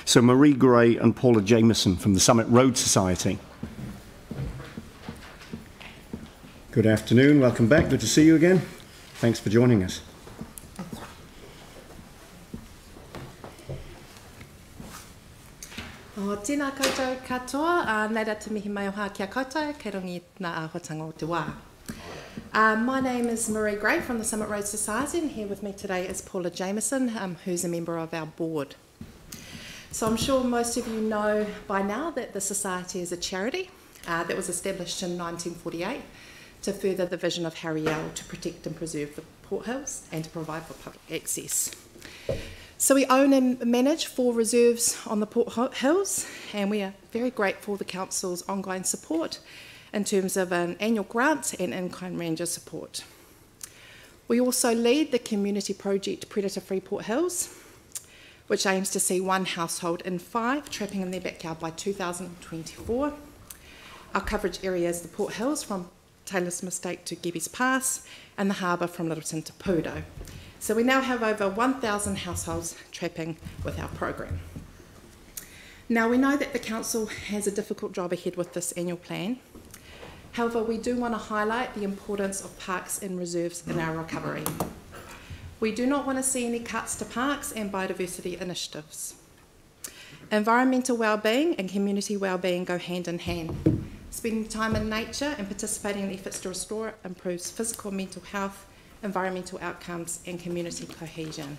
So Marie Gray and Paula Jameson from the Summit Road Society. Good afternoon, welcome back, good to see you again. Thanks for joining us. Tēnā koutou katoa, neira te mihi mai o hā kia koutou, kei rongi nā āhuatanga o te wā. My name is Marie Gray from the Summit Road Society, and here with me today is Paula Jameson, who's a member of our board. So I'm sure most of you know by now that the Society is a charity that was established in 1948 to further the vision of Harry Yell to protect and preserve the Port Hills and to provide for public access. So we own and manage 4 reserves on the Port Hills, and we are very grateful for the Council's ongoing support in terms of an annual grant and in-kind ranger support. We also lead the community project Predator Free Port Hills, which aims to see 1 household in 5 trapping in their backyard by 2024. Our coverage area is the Port Hills from Taylor's Mistake to Gebbies Pass and the harbour from Littleton to Pudo. So we now have over 1,000 households trapping with our program. Now we know that the Council has a difficult job ahead with this annual plan. However, we do want to highlight the importance of parks and reserves in our recovery. We do not want to see any cuts to parks and biodiversity initiatives. Environmental wellbeing and community wellbeing go hand in hand. Spending time in nature and participating in efforts to restore improves physical and mental health, environmental outcomes and community cohesion.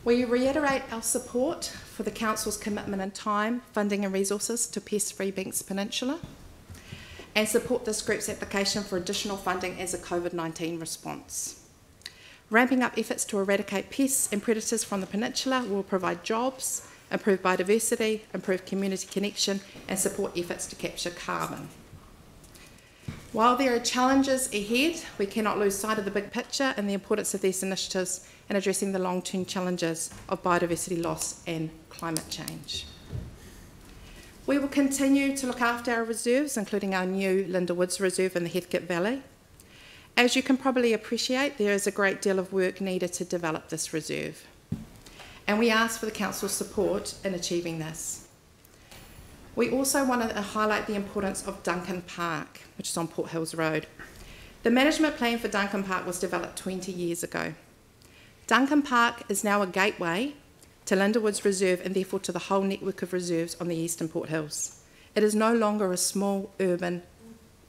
We reiterate our support for the Council's commitment in time, funding and resources to pest-free Banks Peninsula, and support this group's application for additional funding as a COVID-19 response. Ramping up efforts to eradicate pests and predators from the peninsula will provide jobs, improve biodiversity, improve community connection and support efforts to capture carbon. While there are challenges ahead, we cannot lose sight of the big picture and the importance of these initiatives in addressing the long-term challenges of biodiversity loss and climate change. We will continue to look after our reserves, including our new Linda Woods Reserve in the Heathcote Valley. As you can probably appreciate, there is a great deal of work needed to develop this reserve, and we ask for the Council's support in achieving this. We also want to highlight the importance of Duncan Park, which is on Port Hills Road. The management plan for Duncan Park was developed 20 years ago. Duncan Park is now a gateway to Linda Woods Reserve and therefore to the whole network of reserves on the eastern Port Hills. It is no longer a small urban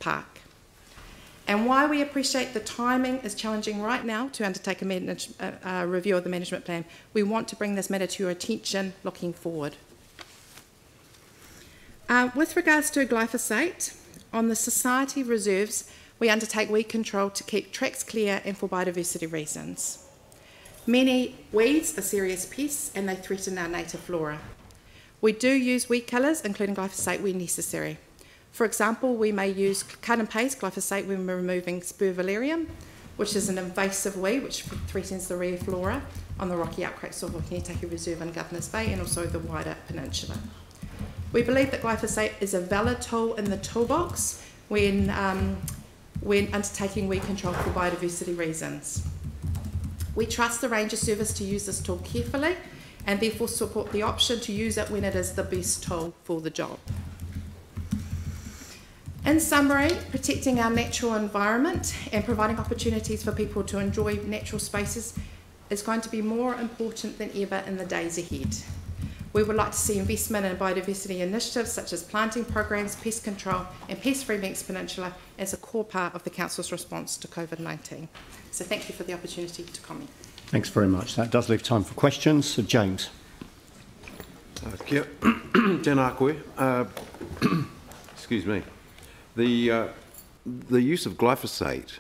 park. And while we appreciate the timing is challenging right now to undertake a review of the management plan, we want to bring this matter to your attention looking forward. With regards to glyphosate, on the Society reserves, we undertake weed control to keep tracks clear and for biodiversity reasons. Many weeds are serious pests and they threaten our native flora. We do use weed killers, including glyphosate, where necessary. For example, we may use cut and paste glyphosate when we're removing Spervalerium, which is an invasive weed which threatens the rare flora on the rocky outcrops of Wakinetake Reserve in Governor's Bay and also the wider peninsula. We believe that glyphosate is a valid tool in the toolbox when undertaking weed control for biodiversity reasons. We trust the Ranger Service to use this tool carefully and therefore support the option to use it when it is the best tool for the job. In summary, protecting our natural environment and providing opportunities for people to enjoy natural spaces is going to be more important than ever in the days ahead. We would like to see investment in biodiversity initiatives such as planting programs, pest control and pest-free Banks Peninsula as a core part of the Council's response to COVID-19. So thank you for the opportunity to comment. Thanks very much. That does leave time for questions. So James. Kia tēnā koe. Excuse me. The use of glyphosate,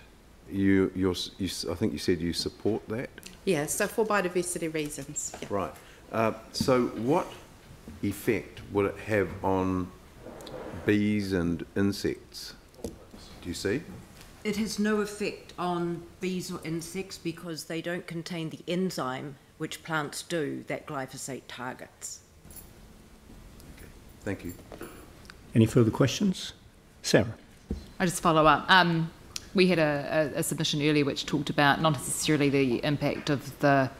I think you said you support that? Yeah, so for biodiversity reasons. Yeah. Right. So what effect will it have on bees and insects? Do you see? It has no effect on bees or insects because they don't contain the enzyme which plants do that glyphosate targets. Okay. Thank you. Any further questions? Sarah. I'll just follow up. We had a submission earlier which talked about not necessarily the impact of the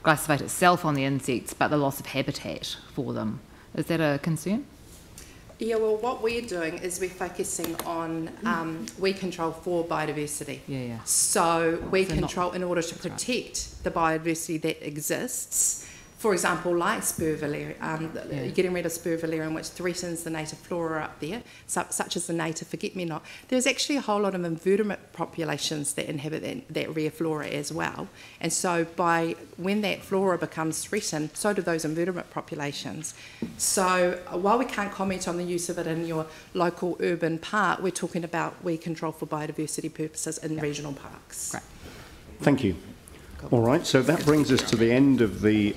glyphosate itself on the insects, but the loss of habitat for them. Is that a concern? Yeah, well, what we're doing is we're focusing on weed control for biodiversity. Yeah. So weed So not- control in order to protect the biodiversity that exists. For example, like spur valerian, getting rid of spur valerian, which threatens the native flora up there, such as the native forget-me-not. There's actually a whole lot of invertebrate populations that inhabit that rare flora as well. And so when that flora becomes threatened, so do those invertebrate populations. So while we can't comment on the use of it in your local urban park, we're talking about weed control for biodiversity purposes in regional parks. Great. Thank you. All right, so that brings us to the end of the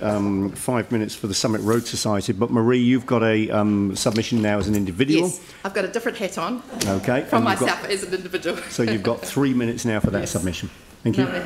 5 minutes for the Summit Road Society. But Marie, you've got a submission now as an individual. Yes, I've got a different hat on Okay. from and you've myself as an individual. so you've got 3 minutes now for that Yes. submission. Thank you. Lovely.